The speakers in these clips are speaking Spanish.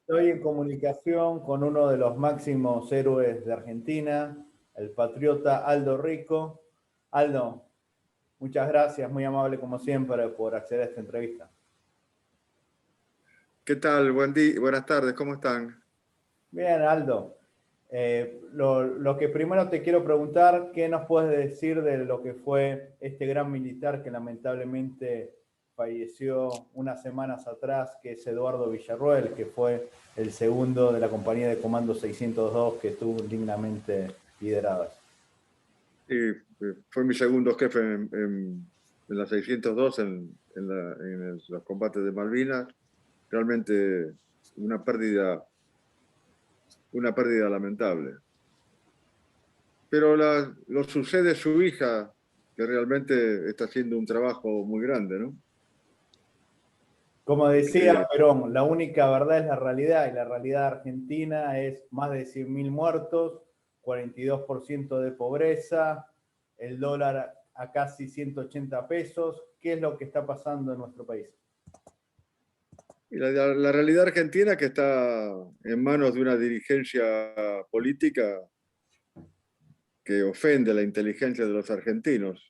Estoy en comunicación con uno de los máximos héroes de Argentina, el patriota Aldo Rico. Aldo, muchas gracias, muy amable como siempre por acceder a esta entrevista. ¿Qué tal? Buen día, buenas tardes, ¿cómo están? Bien, Aldo. Lo que primero te quiero preguntar, ¿qué nos puedes decir de lo que fue este gran militar que lamentablemente falleció unas semanas atrás, que es Eduardo Villarroel, que fue el segundo de la compañía de comando 602 que tú dignamente liderabas? Fue mi segundo jefe en la 602, los combates de Malvinas. Realmente una pérdida, una pérdida lamentable. Pero lo sucede su hija, que realmente está haciendo un trabajo muy grande, ¿no? Como decía Perón, la única verdad es la realidad, y la realidad argentina es más de 100.000 muertos, 42% de pobreza, el dólar a casi 180 pesos. ¿Qué es lo que está pasando en nuestro país? Y la realidad argentina, que está en manos de una dirigencia política que ofende la inteligencia de los argentinos.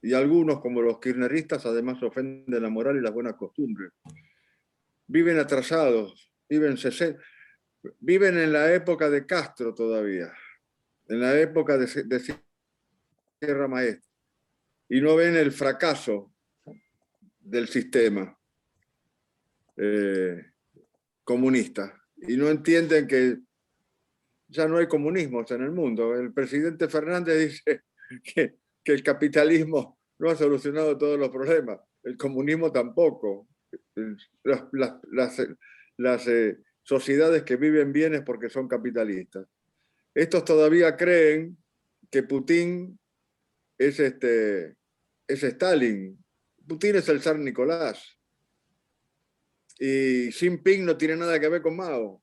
Y algunos, como los kirchneristas, además ofenden la moral y las buenas costumbres. Viven atrasados, viven en la época de Castro todavía, en la época de Sierra Maestra, y no ven el fracaso del sistema comunista. Y no entienden que ya no hay comunismos en el mundo. El presidente Fernández dice que el capitalismo no ha solucionado todos los problemas, el comunismo tampoco. Las sociedades que viven bien es porque son capitalistas. Estos todavía creen que Putin es Stalin. Putin es el zar Nicolás. Y Xi Jinping no tiene nada que ver con Mao.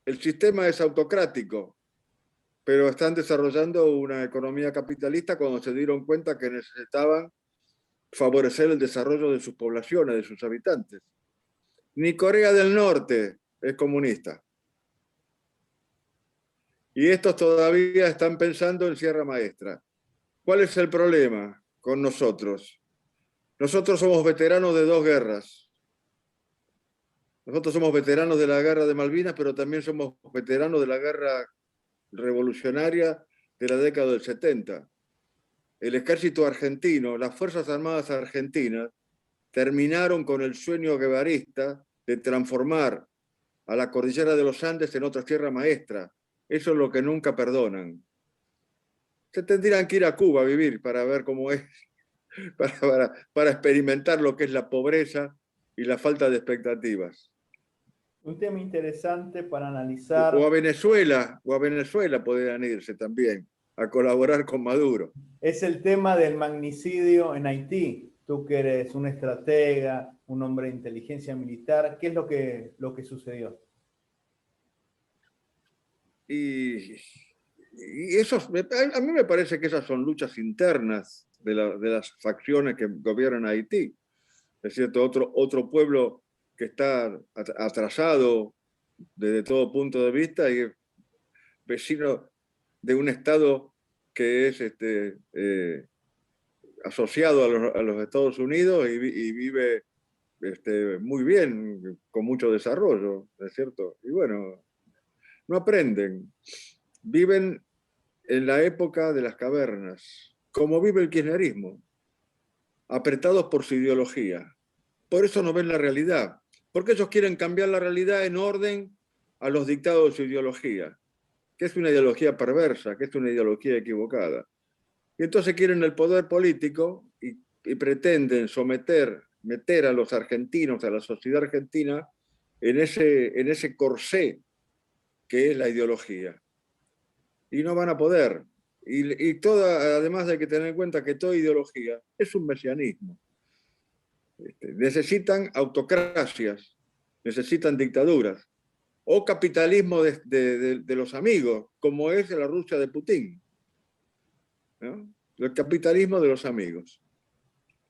El sistema es autocrático, pero están desarrollando una economía capitalista cuando se dieron cuenta que necesitaban favorecer el desarrollo de sus poblaciones, de sus habitantes. Ni Corea del Norte es comunista. Y estos todavía están pensando en Sierra Maestra. ¿Cuál es el problema con nosotros? Nosotros somos veteranos de dos guerras. Nosotros somos veteranos de la guerra de Malvinas, pero también somos veteranos de la guerra revolucionaria de la década del 70. El ejército argentino, las Fuerzas Armadas argentinas, terminaron con el sueño guevarista de transformar a la cordillera de los Andes en otra tierra maestra. Eso es lo que nunca perdonan. Se tendrían que ir a Cuba a vivir para ver cómo es, para experimentar lo que es la pobreza y la falta de expectativas. Un tema interesante para analizar. O a Venezuela podrían irse también a colaborar con Maduro. Es el tema del magnicidio en Haití. Tú que eres un estratega, un hombre de inteligencia militar, ¿qué es lo que sucedió? Y eso, a mí me parece que esas son luchas internas de las facciones que gobiernan Haití. Es cierto, otro pueblo que está atrasado desde todo punto de vista y es vecino de un Estado que es asociado a los Estados Unidos y vive muy bien, con mucho desarrollo, ¿es cierto? Y bueno, no aprenden. Viven en la época de las cavernas, como vive el kirchnerismo, apretados por su ideología. Por eso no ven la realidad, porque ellos quieren cambiar la realidad en orden a los dictados de su ideología, que es una ideología perversa, que es una ideología equivocada. Y entonces quieren el poder político y pretenden meter a los argentinos, a la sociedad argentina, en ese corsé que es la ideología. Y no van a poder. Además hay que tener en cuenta que toda ideología es un mesianismo. Necesitan autocracias, necesitan dictaduras, o capitalismo de los amigos, como es la Rusia de Putin, ¿no? El capitalismo de los amigos.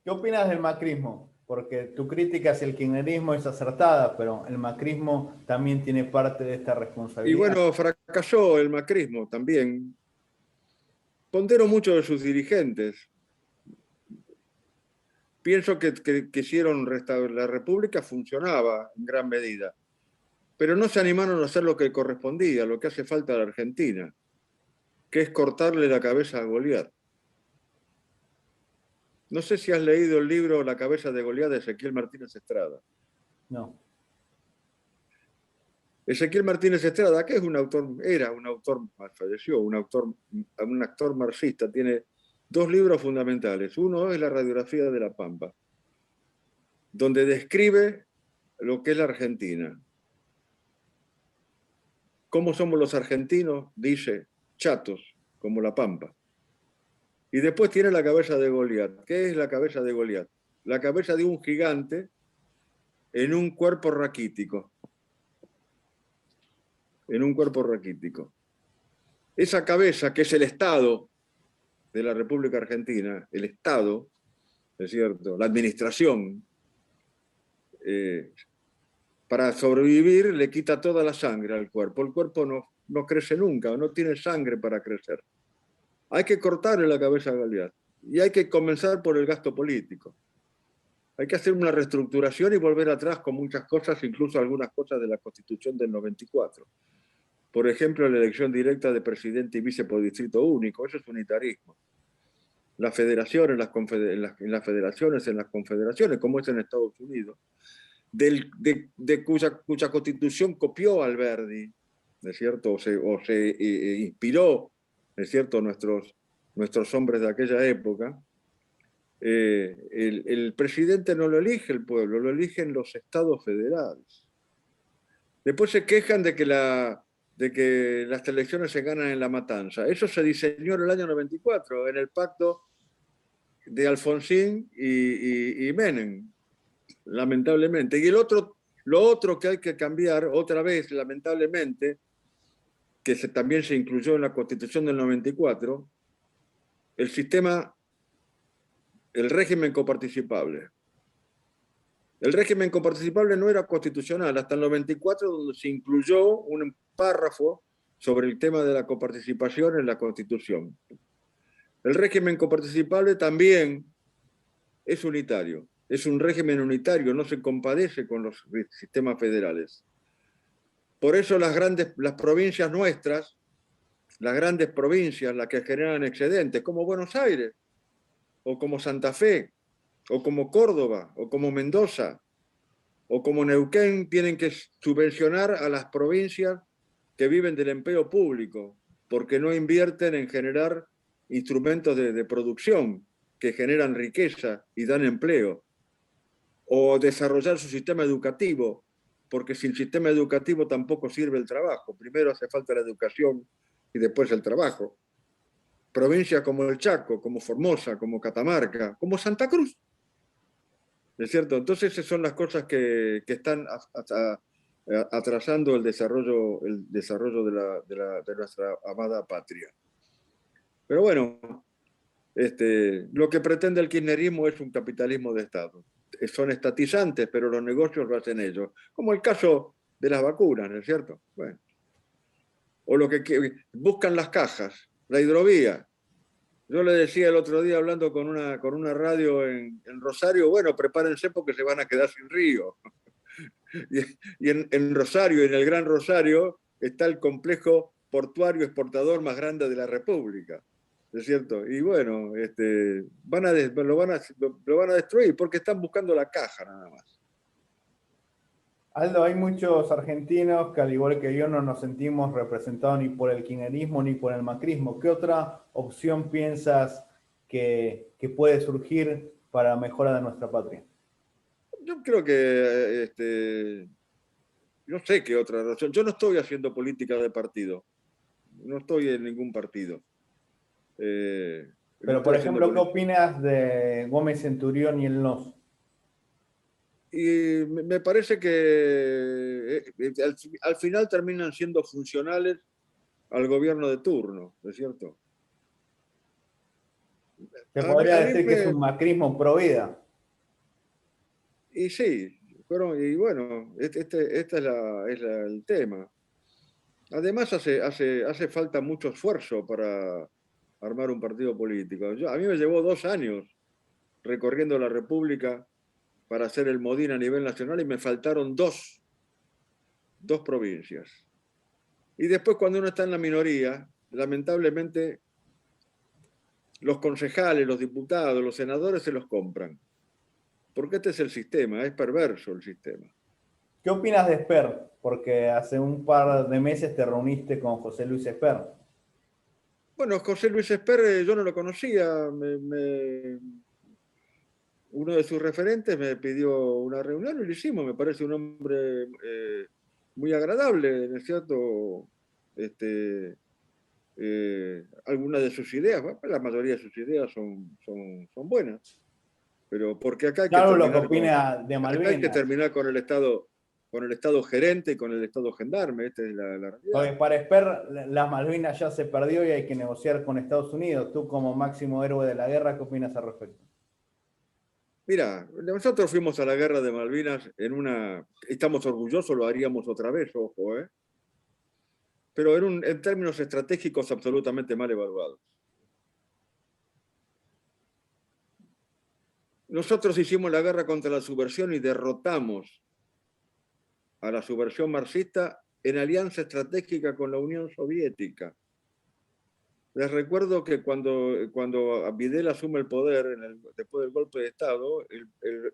¿Qué opinas del macrismo? porque tu crítica hacia el kirchnerismo es acertada, pero el macrismo también tiene parte de esta Y responsabilidad. bueno, fracasó el macrismo también. Pondero mucho de sus dirigentes. Pienso que quisieron restaurar la República, funcionaba en gran medida, pero no se animaron a hacer lo que correspondía, lo que hace falta a la Argentina, que es cortarle la cabeza a Goliat. No sé si has leído el libro La cabeza de Goliat de Ezequiel Martínez Estrada. No. Ezequiel Martínez Estrada, que es un autor, era un autor, falleció, un actor marxista, tiene dos libros fundamentales. Uno es La radiografía de la Pampa, donde describe lo que es la Argentina. ¿Cómo somos los argentinos? Dice, chatos, como la Pampa. Y después tiene la cabeza de Goliat. ¿Qué es la cabeza de Goliat? La cabeza de un gigante en un cuerpo raquítico. En un cuerpo raquítico. Esa cabeza, que es el Estado de la República Argentina, el Estado, ¿es cierto? La administración, para sobrevivir le quita toda la sangre al cuerpo. El cuerpo no crece nunca, no tiene sangre para crecer. Hay que cortarle la cabeza a Goliat y hay que comenzar por el gasto político. Hay que hacer una reestructuración y volver atrás con muchas cosas, incluso algunas cosas de la Constitución del 94. Por ejemplo, la elección directa de presidente y vice por distrito único. Eso es unitarismo. Las federaciones, en las federaciones, en las confederaciones, como es en Estados Unidos, cuya constitución copió Alberdi, ¿no es cierto? O se inspiró, ¿no es cierto?, nuestros hombres de aquella época. El presidente no lo elige el pueblo, lo eligen los estados federales. Después se quejan de que las elecciones se ganan en la matanza. Eso se diseñó en el año 94, en el pacto de Alfonsín y Menem, lamentablemente. Y lo otro que hay que cambiar otra vez, lamentablemente, que también se incluyó en la Constitución del 94, el régimen coparticipable. El régimen coparticipable no era constitucional hasta el 94, donde se incluyó un párrafo sobre el tema de la coparticipación en la Constitución. El régimen coparticipable también es unitario, es un régimen unitario, no se compadece con los sistemas federales. Por eso las provincias nuestras, las grandes provincias, las que generan excedentes, como Buenos Aires, o como Santa Fe, o como Córdoba, o como Mendoza, o como Neuquén, tienen que subvencionar a las provincias que viven del empleo público, porque no invierten en generar instrumentos de producción que generan riqueza y dan empleo, o desarrollar su sistema educativo, porque sin sistema educativo tampoco sirve el trabajo. Primero hace falta la educación y después el trabajo. Provincias como el Chaco, como Formosa, como Catamarca, como Santa Cruz. ¿Es cierto? Entonces esas son las cosas que están atrasando el desarrollo de nuestra amada patria. Pero bueno, lo que pretende el kirchnerismo es un capitalismo de Estado. Son estatizantes, pero los negocios lo hacen ellos. Como el caso de las vacunas, ¿no es cierto? Bueno. O lo que buscan las cajas, la hidrovía. Yo le decía el otro día hablando con una radio en Rosario, bueno, prepárense porque se van a quedar sin río. Y en Rosario, en el Gran Rosario, está el complejo portuario exportador más grande de la República. ¿Es cierto? Y bueno, lo van a destruir porque están buscando la caja nada más. Aldo, hay muchos argentinos que al igual que yo no nos sentimos representados ni por el kirchnerismo ni por el macrismo. ¿Qué otra opción piensas que puede surgir para la mejora de nuestra patria? Yo creo que no sé qué otra razón. Yo no estoy haciendo política de partido. No estoy en ningún partido. No Pero, por estoy haciendo ejemplo, ¿qué política. opinas de Gómez Centurión y el NOS? Y me parece que al final terminan siendo funcionales al gobierno de turno, ¿no es cierto? Se A mí, podría a mí decir que es me, un macrismo pro vida. y sí, y bueno, este es el tema. Además, hace falta mucho esfuerzo para armar un partido político. A mí me llevó 2 años recorriendo la República para hacer el Modín a nivel nacional y me faltaron dos provincias. Y después, cuando uno está en la minoría, lamentablemente los concejales, los diputados, los senadores se los compran. Porque este es el sistema, es perverso el sistema. ¿Qué opinas de Esper? Porque hace un par de meses te reuniste con José Luis Esper. Bueno, José Luis Esper yo no lo conocía. Uno de sus referentes me pidió una reunión y lo hicimos. Me parece un hombre muy agradable, ¿no es cierto? Algunas de sus ideas, bueno, la mayoría de sus ideas son buenas. Pero porque acá hay que Claro, lo que terminar opina de acá hay que Malvinas. terminar con el Estado gerente y con el Estado gendarme. Esta es la realidad. Porque para Esper las Malvinas ya se perdió y hay que negociar con Estados Unidos. Tú como máximo héroe de la guerra, ¿qué opinas al respecto? Mira, nosotros fuimos a la guerra de Malvinas estamos orgullosos, lo haríamos otra vez, ojo, pero en términos estratégicos absolutamente mal evaluados. Nosotros hicimos la guerra contra la subversión y derrotamos a la subversión marxista en alianza estratégica con la Unión Soviética. Les recuerdo que cuando Videla asume el poder después del golpe de Estado, el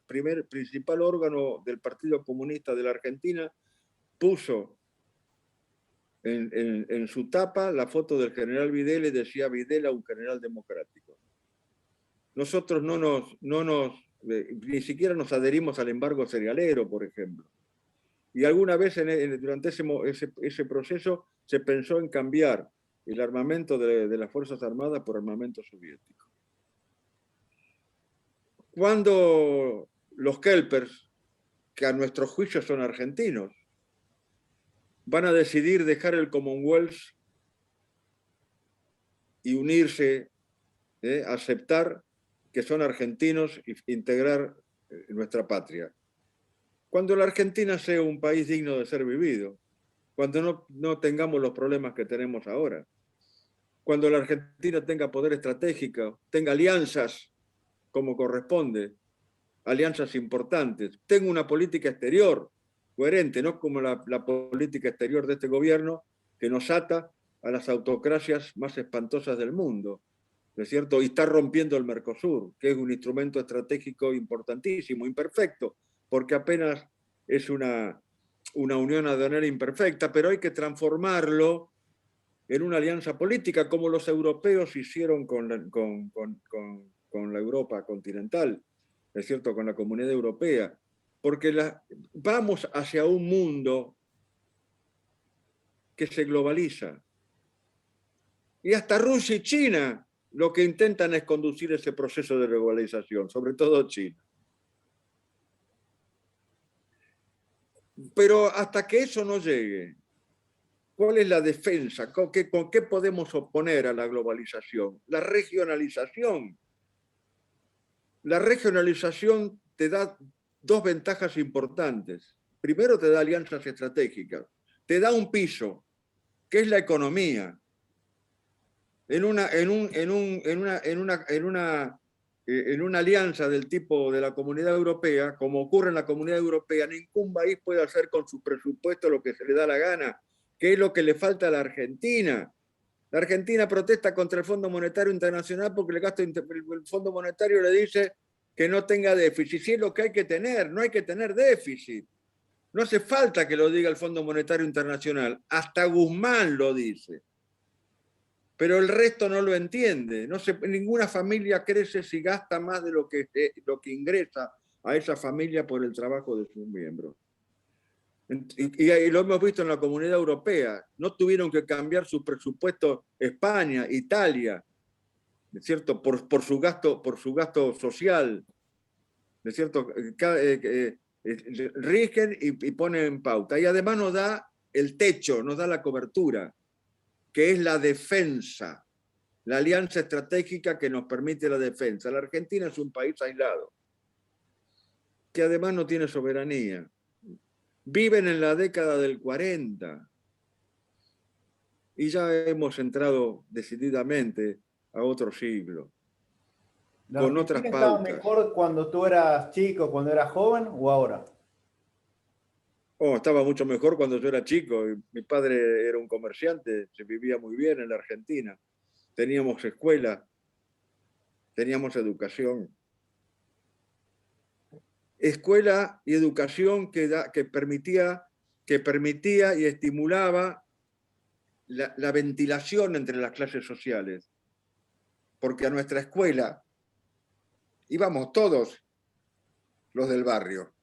principal órgano del Partido Comunista de la Argentina puso en su tapa la foto del general Videla y decía Videla, un general democrático. Nosotros ni siquiera nos adherimos al embargo cerealero, por ejemplo. Y alguna vez durante ese proceso se pensó en cambiar el armamento de las Fuerzas Armadas por armamento soviético. Cuando los Kelpers, que a nuestro juicio son argentinos, van a decidir dejar el Commonwealth y unirse, aceptar que son argentinos e integrar nuestra patria. Cuando la Argentina sea un país digno de ser vivido, cuando no tengamos los problemas que tenemos ahora, cuando la Argentina tenga poder estratégico, tenga alianzas como corresponde, alianzas importantes, tenga una política exterior coherente, no como la política exterior de este gobierno que nos ata a las autocracias más espantosas del mundo, ¿no es cierto? Y está rompiendo el Mercosur, que es un instrumento estratégico importantísimo, imperfecto, porque apenas es una unión aduanera imperfecta, pero hay que transformarlo en una alianza política como los europeos hicieron con la Europa continental, ¿es cierto?, con la Comunidad Europea, porque vamos hacia un mundo que se globaliza. Y hasta Rusia y China lo que intentan es conducir ese proceso de globalización, sobre todo China. Pero hasta que eso no llegue, ¿cuál es la defensa? ¿Con qué podemos oponer a la globalización? La regionalización. La regionalización te da 2 ventajas importantes. Primero, te da alianzas estratégicas. Te da un piso, que es la economía. En una alianza del tipo de la Comunidad Europea, como ocurre en la Comunidad Europea, ningún país puede hacer con su presupuesto lo que se le da la gana, que es lo que le falta a la Argentina. La Argentina protesta contra el Fondo Monetario Internacional porque el Fondo Monetario le dice que no tenga déficit. Sí, es lo que hay que tener, no hay que tener déficit. No hace falta que lo diga el Fondo Monetario Internacional, hasta Guzmán lo dice. Pero el resto no lo entiende. Ninguna familia crece si gasta más de lo que ingresa a esa familia por el trabajo de sus miembros. Y lo hemos visto en la Comunidad Europea. No tuvieron que cambiar su presupuesto España, Italia, ¿no es cierto?, por su gasto social, ¿no es cierto? Rigen y ponen en pauta. Y además nos da el techo, nos da la cobertura, que es la defensa, la alianza estratégica que nos permite la defensa. La Argentina es un país aislado. que además no tiene soberanía. Viven en la década del 40 y ya hemos entrado decididamente a otro siglo, ¿La con otras Argentina estaba pautas. mejor cuando tú eras chico, cuando eras joven o ahora? Oh, estaba mucho mejor cuando yo era chico. Mi padre era un comerciante, se vivía muy bien en la Argentina. Teníamos escuela, teníamos educación. Escuela y educación que permitía y estimulaba la ventilación entre las clases sociales. Porque a nuestra escuela íbamos todos los del barrio.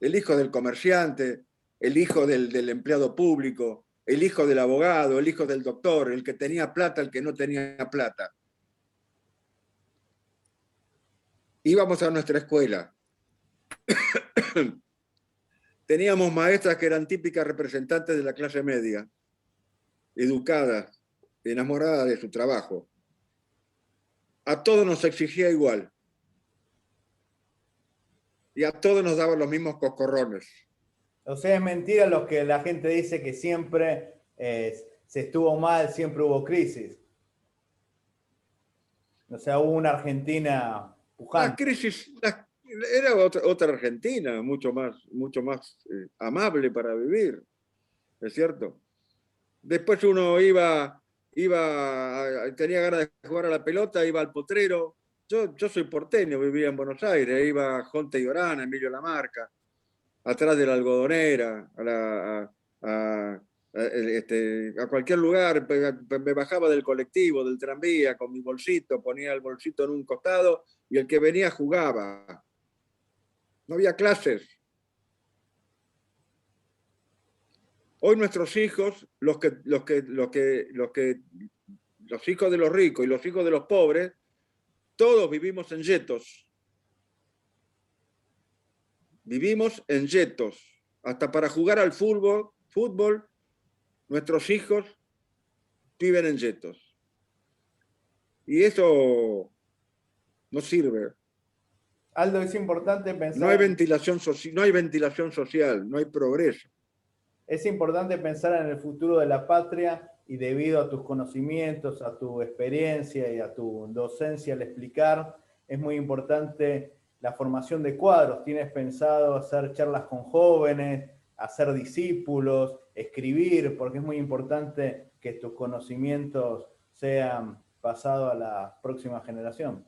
El hijo del comerciante, el hijo del empleado público, el hijo del abogado, el hijo del doctor, el que tenía plata, el que no tenía plata. Íbamos a nuestra escuela. Teníamos maestras que eran típicas representantes de la clase media, educadas, enamoradas de su trabajo. A todos nos exigía igual. Y a todos nos daban los mismos coscorrones. O sea, es mentira lo que la gente dice que siempre se estuvo mal, siempre hubo crisis. O sea, hubo una Argentina La pujante. crisis era otra Argentina, mucho más amable para vivir, ¿es cierto? Después uno tenía ganas de jugar a la pelota, iba al potrero. Yo soy porteño, vivía en Buenos Aires, iba a Jonte y Orana, Emilio Lamarca, atrás de la algodonera, a cualquier lugar, me bajaba del colectivo, del tranvía, con mi bolsito, ponía el bolsito en un costado y el que venía jugaba. No había clases. Hoy nuestros hijos, los hijos de los ricos y los hijos de los pobres, todos vivimos en yetos. Vivimos en yetos. Hasta para jugar al fútbol, nuestros hijos viven en yetos. Y eso no sirve. Aldo, es importante No hay pensar en, ventilación, no hay ventilación social, no hay progreso. es importante pensar en el futuro de la patria y debido a tus conocimientos, a tu experiencia y a tu docencia al explicar, es muy importante la formación de cuadros. ¿Tienes pensado hacer charlas con jóvenes, hacer discípulos, escribir? Porque es muy importante que tus conocimientos sean pasados a la próxima generación.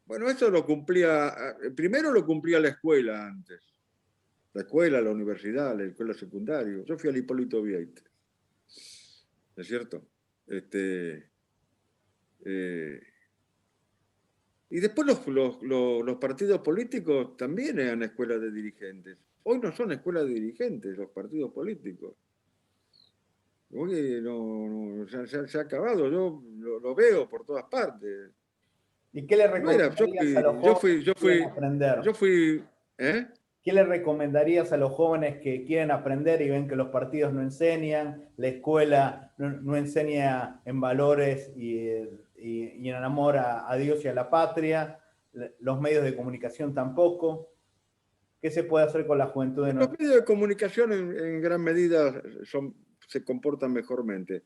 Bueno, eso lo cumplía, primero lo cumplía la escuela antes. La escuela, la universidad, la escuela secundaria. Yo fui al Hipólito Vieites, ¿no es cierto? Eh, y después los partidos políticos también eran escuelas de dirigentes. Hoy no son escuelas de dirigentes los partidos políticos. Hoy se ha acabado, yo lo veo por todas partes. ¿Y qué le No era, recomendarías a los jóvenes que quieren aprender? yo fui, ¿eh? ¿Qué le recomendarías a los jóvenes que quieren aprender y ven que los partidos no enseñan, la escuela no enseña en valores y en amor a Dios y a la patria, los medios de comunicación tampoco? ¿Qué se puede hacer con la juventud de Los nuestro? medios de comunicación en gran medida se comportan mejormente.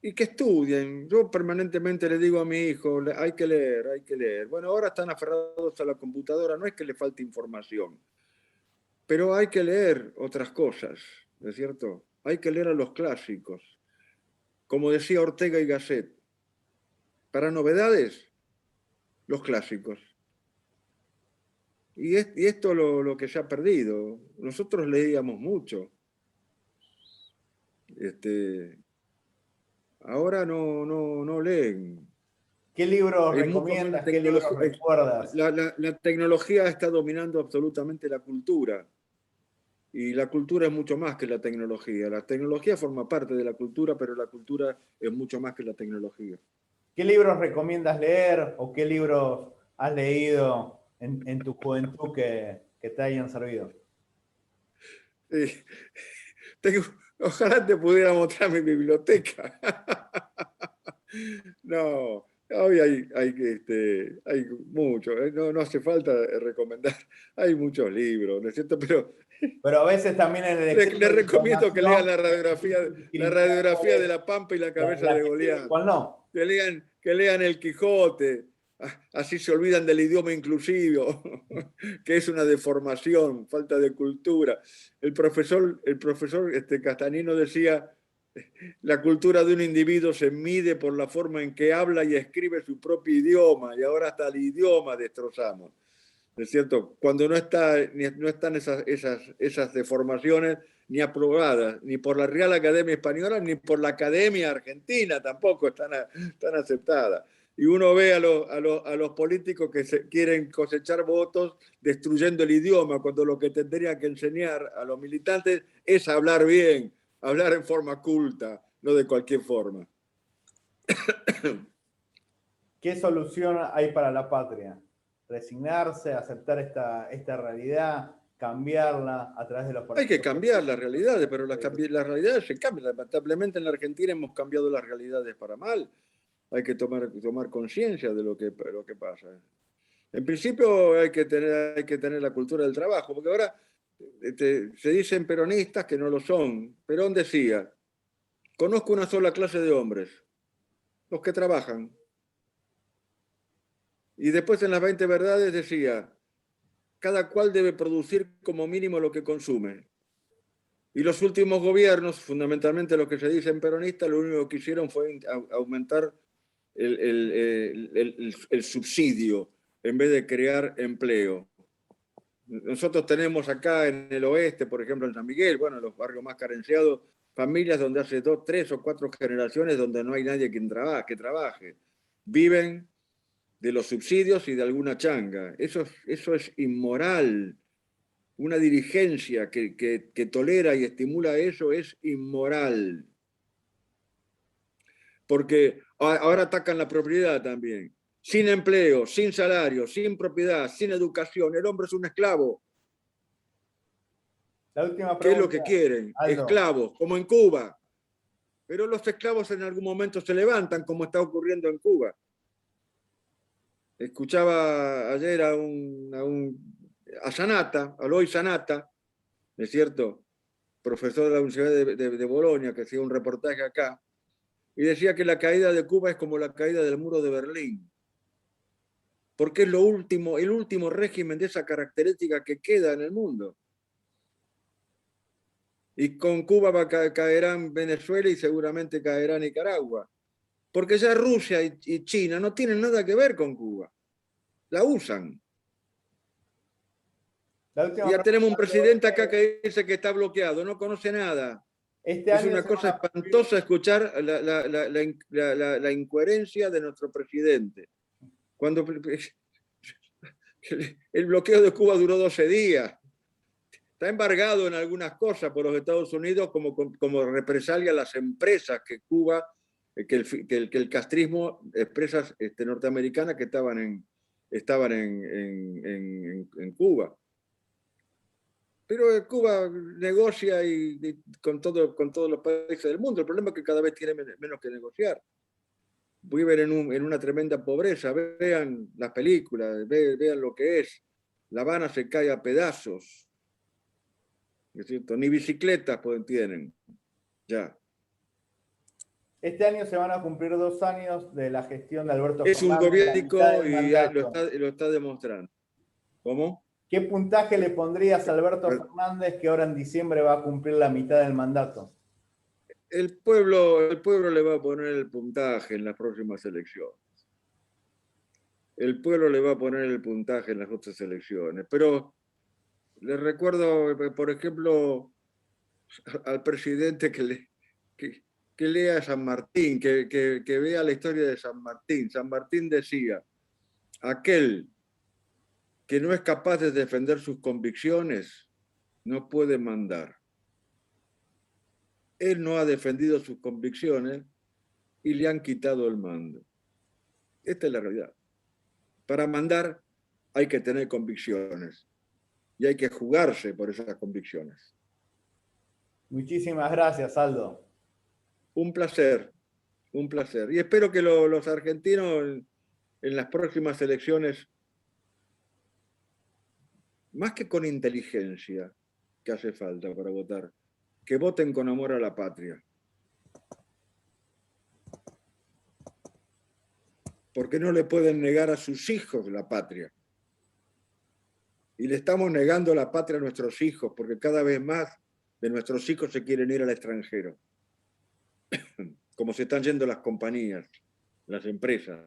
Y que estudien. Yo permanentemente le digo a mi hijo, hay que leer, hay que leer. Bueno, ahora están aferrados a la computadora, no es que le falte información, pero hay que leer otras cosas, ¿no es cierto? Hay que leer a los clásicos. Como decía Ortega y Gasset, para novedades, los clásicos. Y esto lo que se ha perdido. Nosotros leíamos mucho. Ahora no leen. ¿Qué libros Hay mucho más recomiendas? ¿Qué libros tecnología. recuerdas? La tecnología está dominando absolutamente la cultura. Y la cultura es mucho más que la tecnología. La tecnología forma parte de la cultura, pero la cultura es mucho más que la tecnología. ¿Qué libros recomiendas leer o qué libros has leído en tu juventud que te hayan servido? Sí. Ojalá te pudiera mostrar mi biblioteca. No, Hoy hay mucho, no hace falta recomendar, hay muchos libros, ¿no es cierto? Pero Pero a veces también en el exceso les de recomiendo que lean información es difícil la discriminar radiografía de la Pampa y la cabeza la de que sirve y Goliat, cuál no. que lean el Quijote, así se olvidan del idioma inclusivo, que es una deformación, falta de cultura. El profesor Castanino decía, la cultura de un individuo se mide por la forma en que habla y escribe su propio idioma, y ahora hasta el idioma destrozamos. ¿Es cierto? Cuando no están esas deformaciones ni aprobadas, ni por la Real Academia Española, ni por la Academia Argentina tampoco están aceptadas. Y uno ve a los políticos que quieren cosechar votos destruyendo el idioma, cuando lo que tendría que enseñar a los militantes es hablar bien, hablar en forma culta, no de cualquier forma. ¿Qué solución hay para la patria? ¿Resignarse, aceptar esta realidad, cambiarla a través de los Hay que partidos cambiar las políticos? realidades, pero las realidades se cambian. Lamentablemente en la Argentina hemos cambiado las realidades para mal. Hay que tomar conciencia de lo que pasa. En principio hay que tener la cultura del trabajo, porque ahora se dicen peronistas que no lo son. Perón decía, conozco una sola clase de hombres, los que trabajan. Y después en las 20 verdades decía, cada cual debe producir como mínimo lo que consume. Y los últimos gobiernos, fundamentalmente los que se dicen peronistas, lo único que hicieron fue aumentar el subsidio en vez de crear empleo. Nosotros tenemos acá en el oeste, por ejemplo en San Miguel, bueno, en los barrios más carenciados, familias donde hace 2, 3 o 4 generaciones donde no hay nadie que trabaje. Viven de los subsidios y de alguna changa. Eso es inmoral. Una dirigencia que tolera y estimula eso es inmoral. Porque ahora atacan la propiedad también. Sin empleo, sin salario, sin propiedad, sin educación, el hombre es un esclavo. La última ¿Qué es lo pregunta, que quieren? Aldo. Esclavos, como en Cuba. Pero los esclavos en algún momento se levantan, como está ocurriendo en Cuba. Escuchaba ayer a Sanata, a Eloy Sanata, ¿es cierto? Profesor de la Universidad de Bolonia, que hacía un reportaje acá, y decía que la caída de Cuba es como la caída del muro de Berlín, porque es el último régimen de esa característica que queda en el mundo. Y con Cuba caerán Venezuela y seguramente caerá Nicaragua, porque ya Rusia y China no tienen nada que ver con Cuba, la usan. La Y última ya tenemos un pregunta, Aldo. presidente acá que dice que está bloqueado, no conoce nada. Este Es año una se van cosa a cumplir, espantosa escuchar la incoherencia de nuestro presidente. Cuando el bloqueo de Cuba duró 12 días. Está embargado en algunas cosas por los Estados Unidos como represalia a las empresas que Cuba, que el castrismo, empresas norteamericanas que estaban en Cuba. Pero Cuba negocia con todos los países del mundo. El problema es que cada vez tiene menos que negociar. Viven en una tremenda pobreza. Vean las películas, vean lo que es. La Habana se cae a pedazos. ¿Es cierto? Ni bicicletas tienen. Ya. este año se van a cumplir 2 años de la gestión de Alberto Es un Fernández, la mitad gobierno del y mandato. lo está demostrando. ¿Cómo? ¿Qué puntaje le pondrías a Alberto Fernández que ahora en diciembre va a cumplir la mitad del mandato? El pueblo le va a poner el puntaje en las próximas elecciones. El pueblo le va a poner el puntaje en las otras elecciones. Pero les recuerdo, por ejemplo, al presidente que lea San Martín, que vea la historia de San Martín. San Martín decía, aquel que no es capaz de defender sus convicciones no puede mandar. Él no ha defendido sus convicciones y le han quitado el mando. Esta es la realidad. Para mandar hay que tener convicciones y hay que jugarse por esas convicciones. Muchísimas gracias, Aldo. Un placer. Un placer. Y espero que los argentinos en las próximas elecciones, más que con inteligencia, que hace falta para votar, que voten con amor a la patria. Porque no le pueden negar a sus hijos la patria. Y le estamos negando la patria a nuestros hijos, porque cada vez más de nuestros hijos se quieren ir al extranjero. Como se están yendo las compañías, las empresas.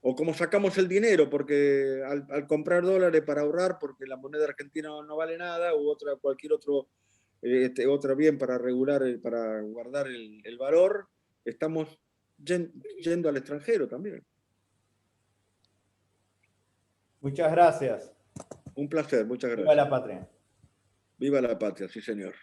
O como sacamos el dinero, porque al comprar dólares para ahorrar, porque la moneda argentina no vale nada, u cualquier otro bien para regular, para guardar el valor, estamos yendo al extranjero también. Muchas gracias. Un placer, muchas Viva gracias. la patria. Viva la patria, sí señor.